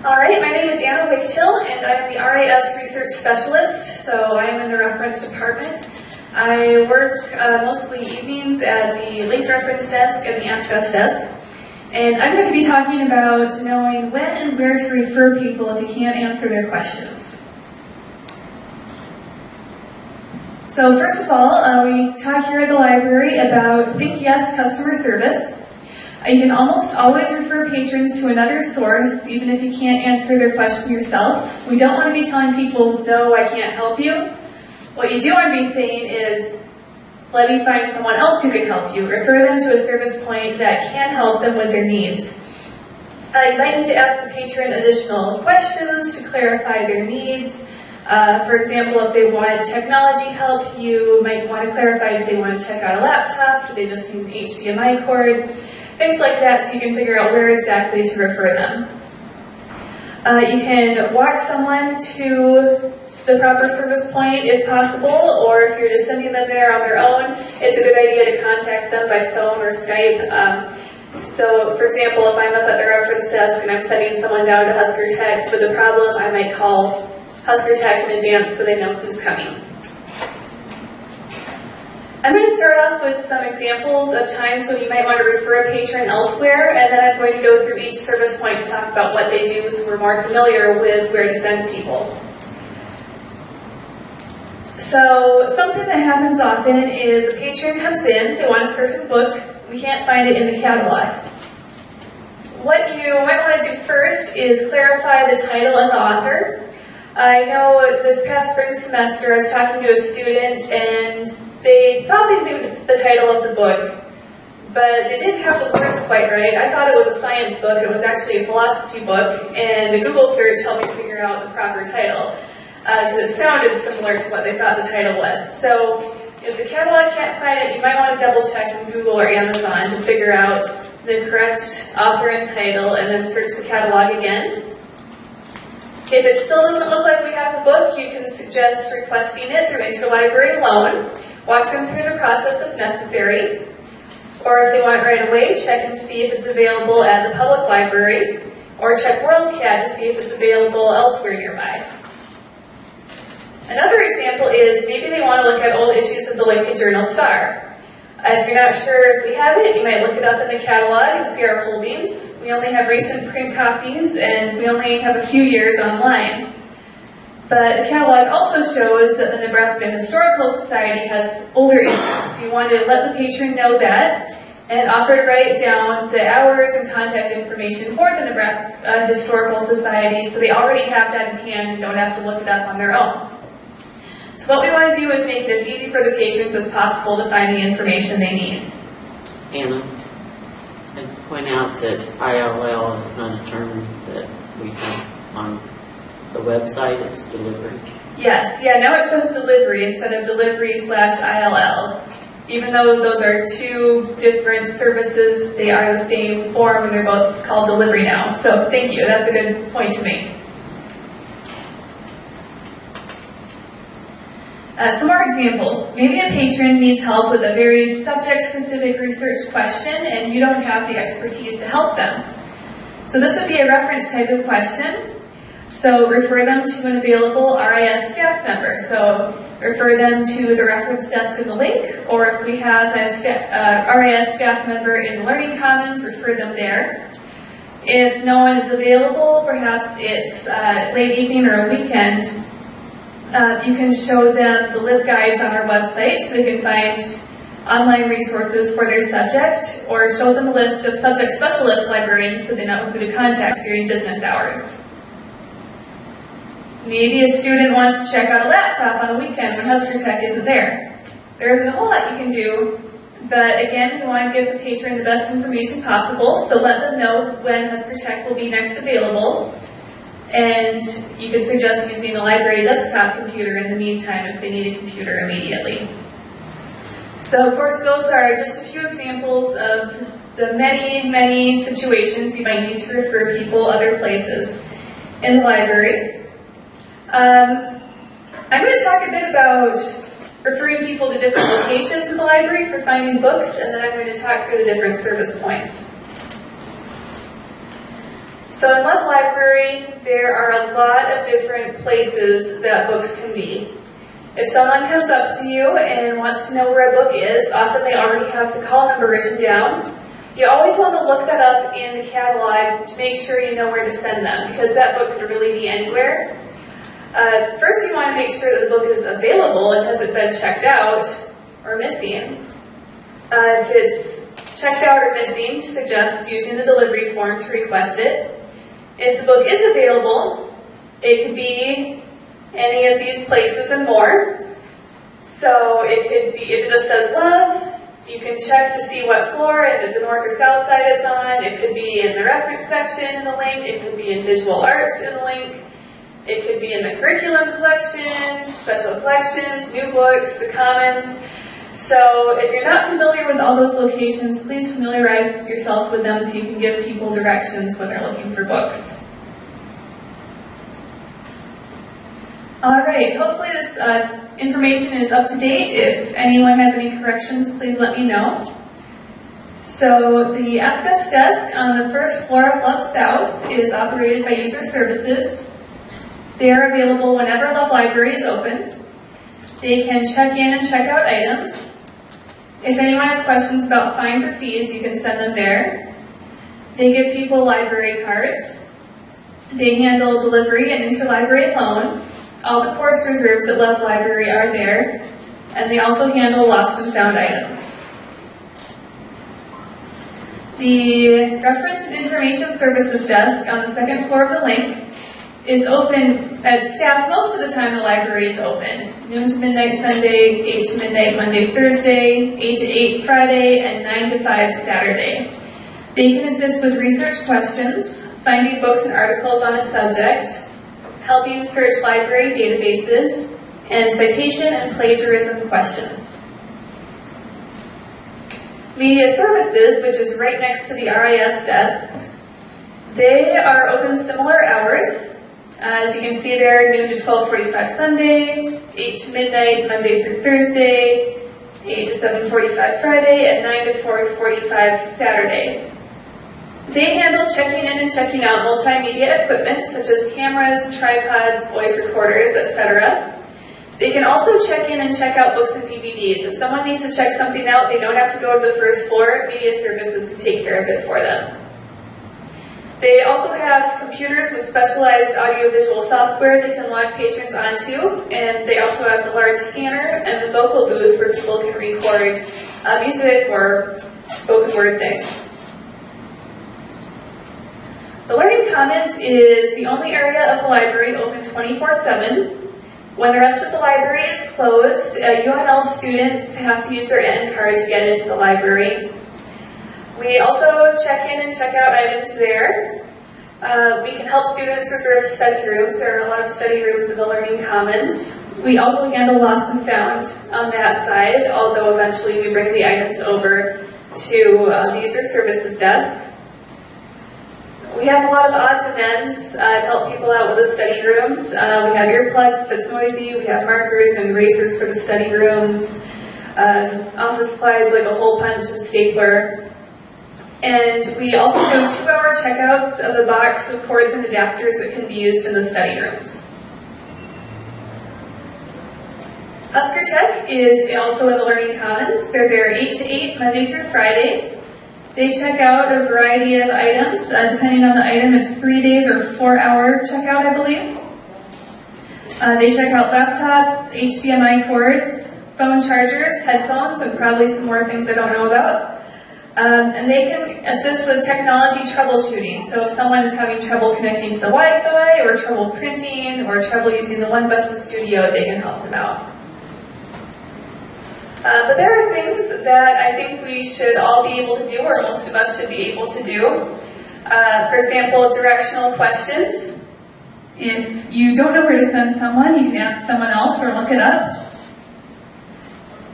All right, my name is Anna Wigtill, and I'm the RIS Research Specialist, so I am in the reference department. I work mostly evenings at the link reference desk and the Ask Us desk, and I'm going to be talking about knowing when and where to refer people if you can't answer their questions. So first of all, we talk here at the library about Think Yes customer service. You can almost always refer patrons to another source, even if you can't answer their question yourself. We don't want to be telling people, no, I can't help you. What you do want to be saying is, let me find someone else who can help you. Refer them to a service point that can help them with their needs. You might need to ask the patron additional questions to clarify their needs. For example, if they wanted technology help, you might want to clarify if they want to check out a laptop, do they just need an HDMI cord, things like that, so you can figure out where exactly to refer them. You can walk someone to the proper service point if possible, or if you're just sending them there on their own, it's a good idea to contact them by phone or Skype. So, for example, if I'm up at the reference desk and I'm sending someone down to Husker Tech with a problem, I might call Husker Tech in advance so they know who's coming. I'm going to start off with some examples of times when you might want to refer a patron elsewhere, and then I'm going to go through each service point to talk about what they do so we're more familiar with where to send people. So something that happens often is a patron comes in, they want a certain book, we can't find it in the catalog. What you might want to do first is clarify the title and the author. I know this past spring semester I was talking to a student and they thought they knew the title of the book, but they didn't have the words quite right. I thought it was a science book, it was actually a philosophy book, and a Google search helped me figure out the proper title, because it sounded similar to what they thought the title was. So if the catalog can't find it, you might want to double check on Google or Amazon to figure out the correct author and title, and then search the catalog again. If it still doesn't look like we have the book, you can suggest requesting it through interlibrary loan. Walk them through the process if necessary. Or if they want it right away, check and see if it's available at the public library, or check WorldCat to see if it's available elsewhere nearby. Another example is maybe they want to look at old issues of the Lincoln Journal-Star. If you're not sure if we have it, you might look it up in the catalog and see our holdings. We only have recent print copies, and we only have a few years online. But the catalog also shows that the Nebraska Historical Society has older issues. So you want to let the patron know that and offer to write down the hours and contact information for the Nebraska Historical Society so they already have that in hand and don't have to look it up on their own. So what we want to do is make it as easy for the patrons as possible to find the information they need. Anna, I'd point out that ILL is not a term that we have on the website, it's delivery. Yes, now it says delivery instead of delivery/ILL. Even though those are two different services, they are the same form and they're both called delivery now. So thank you, that's a good point to make. Some more examples. Maybe a patron needs help with a very subject-specific research question and you don't have the expertise to help them. So this would be a reference type of question. So refer them to an available RIS staff member. So refer them to the reference desk in the link, or if we have a RIS staff member in the Learning Commons, refer them there. If no one is available, perhaps it's late evening or a weekend, you can show them the LibGuides on our website so they can find online resources for their subject, or show them a list of subject specialist librarians so they know who to contact during business hours. Maybe a student wants to check out a laptop on a weekend when Husker Tech isn't there. There isn't a whole lot you can do, but again, you want to give the patron the best information possible, so let them know when Husker Tech will be next available, and you could suggest using a library desktop computer in the meantime if they need a computer immediately. So of course, those are just a few examples of the many situations you might need to refer people other places in the library. I'm going to talk a bit about referring people to different locations in the library for finding books, and then I'm going to talk through the different service points. So in Love Library, there are a lot of different places that books can be. If someone comes up to you and wants to know where a book is, often they already have the call number written down. You always want to look that up in the catalog to make sure you know where to send them, because that book could really be anywhere. First, you want to make sure that the book is available and hasn't been checked out or missing. If it's checked out or missing, suggest using the delivery form to request it. If the book is available, it could be any of these places and more. So it could be, if it just says love, you can check to see what floor and if the north or south side it's on. It could be in the reference section in the link. It could be in visual arts in the link. It could be in the curriculum collection, special collections, new books, the commons. So if you're not familiar with all those locations, please familiarize yourself with them so you can give people directions when they're looking for books. All right, hopefully this information is up to date. If anyone has any corrections, please let me know. So the Ask Us desk on the first floor of Love South is operated by User Services. They are available whenever Love Library is open. They can check in and check out items. If anyone has questions about fines or fees, you can send them there. They give people library cards. They handle delivery and interlibrary loan. All the course reserves at Love Library are there, and they also handle lost and found items. The Reference and Information Services desk on the second floor of the link is open at staff most of the time the library is open. Noon to midnight Sunday, 8 to midnight Monday, Thursday, 8 to 8 Friday, and 9 to 5 Saturday. They can assist with research questions, finding books and articles on a subject, help you search library databases, and citation and plagiarism questions. Media Services, which is right next to the RIS desk, they are open similar hours. As you can see there, noon to 12:45 Sunday, 8 to midnight Monday through Thursday, 8 to 7:45 Friday, and 9 to 4:45 Saturday. They handle checking in and checking out multimedia equipment such as cameras, tripods, voice recorders, etc. They can also check in and check out books and DVDs. If someone needs to check something out, they don't have to go to the first floor. Media Services can take care of it for them. They also have computers with specialized audiovisual software they can log patrons onto, and they also have the large scanner and the vocal booth where people can record music or spoken word things. The Learning Commons is the only area of the library open 24/7. When the rest of the library is closed, UNL students have to use their N card to get into the library. We also check in and check out items there. We can help students reserve study rooms. There are a lot of study rooms in the Learning Commons. We also handle lost and found on that side, although eventually we bring the items over to the User Services desk. We have a lot of odds and ends to help people out with the study rooms. We have earplugs if it's noisy. We have markers and erasers for the study rooms. Office supplies like a hole punch and stapler. And we also do 2-hour checkouts of a box of cords and adapters that can be used in the study rooms. Husker Tech is also in the Learning Commons. They're there 8 to 8, Monday through Friday. They check out a variety of items. Depending on the item, it's 3 days or 4-hour checkout, I believe. They check out laptops, HDMI cords, phone chargers, headphones, and probably some more things I don't know about. And they can assist with technology troubleshooting. So if someone is having trouble connecting to the Wi-Fi, or trouble printing, or trouble using the one-button studio, they can help them out. But there are things that I think we should all be able to do, or most of us should be able to do. For example, directional questions. If you don't know where to send someone, you can ask someone else or look it up.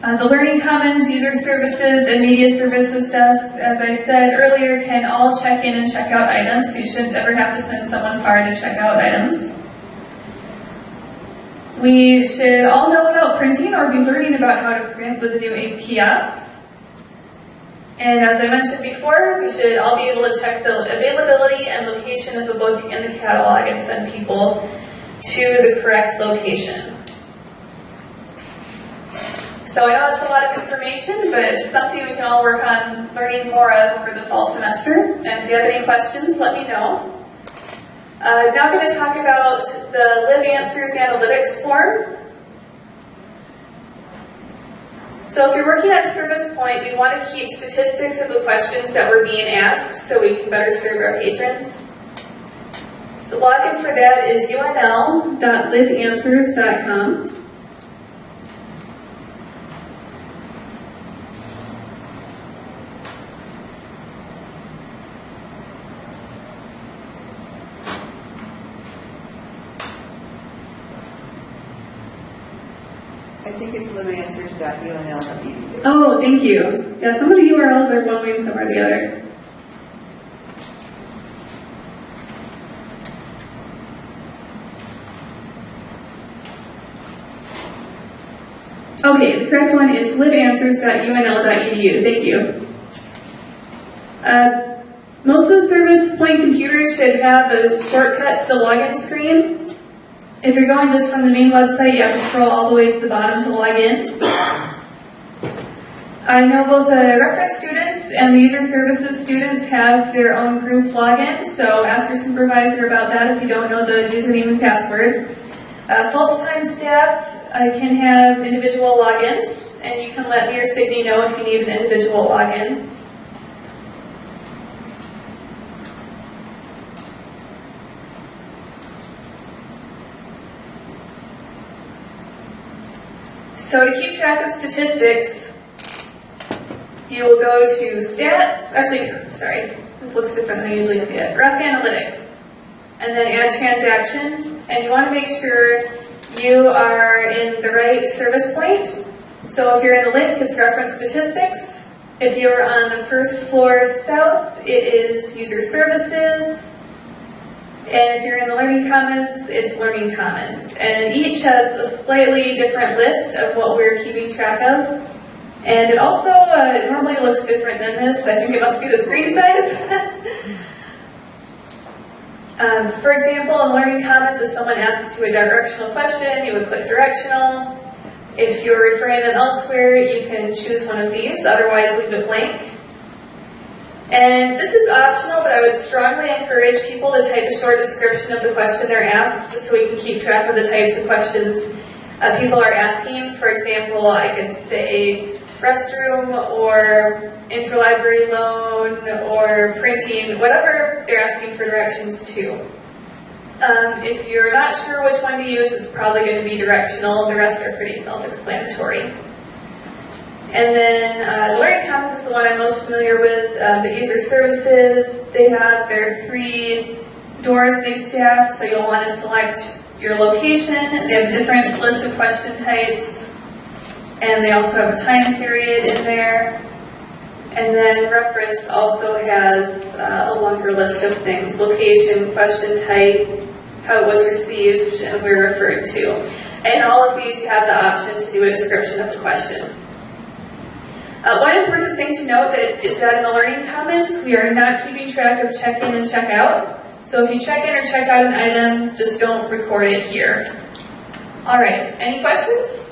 The Learning Commons, User Services, and Media Services desks, as I said earlier, can all check in and check out items, so you shouldn't ever have to send someone far to check out items. We should all know about printing or be learning about how to print with the new ink kiosks. And as I mentioned before, we should all be able to check the availability and location of the book in the catalog and send people to the correct location. So I know it's a lot of information, but it's something we can all work on learning more of over the fall semester. And if you have any questions, let me know. I'm now going to talk about the Live Answers Analytics form. So if you're working on Service Point, we want to keep statistics of the questions that were being asked so we can better serve our patrons. The login for that is unl.liveanswers.com. I think it's liveanswers.unl.edu. Oh, thank you. Yeah, some of the URLs are one way and some are the other. Okay, the correct one is liveanswers.unl.edu. Thank you. Most of the Service Point computers should have a shortcut to the login screen. If you're going just from the main website, you have to scroll all the way to the bottom to log in. I know both the reference students and the user services students have their own group login, so ask your supervisor about that if you don't know the username and password. Full-time staff can have individual logins, and you can let me or Sydney know if you need an individual login. So to keep track of statistics, you will go to stats, this looks different than I usually see it, Ref Analytics, and then add transaction, and you want to make sure you are in the right service point. So if you're in the link, it's reference statistics. If you're on the first floor south, it is user services. And if you're in the Learning Commons, it's Learning Commons. And each has a slightly different list of what we're keeping track of. And it also normally looks different than this. I think it must be the screen size. For example, in Learning Commons, if someone asks you a directional question, you would click directional. If you're referring them elsewhere, you can choose one of these, otherwise leave it blank. And this is optional, but I would strongly encourage people to type a short description of the question they're asked, just so we can keep track of the types of questions people are asking. For example, I could say restroom or interlibrary loan or printing, whatever they're asking for directions to. If you're not sure which one to use, it's probably going to be directional. The rest are pretty self-explanatory. And then Learning Commons is the one I'm most familiar with. The user services, they have their 3 doors they staff, so you'll want to select your location. They have a different list of question types, and they also have a time period in there. And then reference also has a longer list of things: location, question type, how it was received, and where referred to. And all of these, you have the option to do a description of the question. One important thing to note is that in the Learning Commons, we are not keeping track of check-in and check-out. So if you check in or check out an item, just don't record it here. All right, any questions?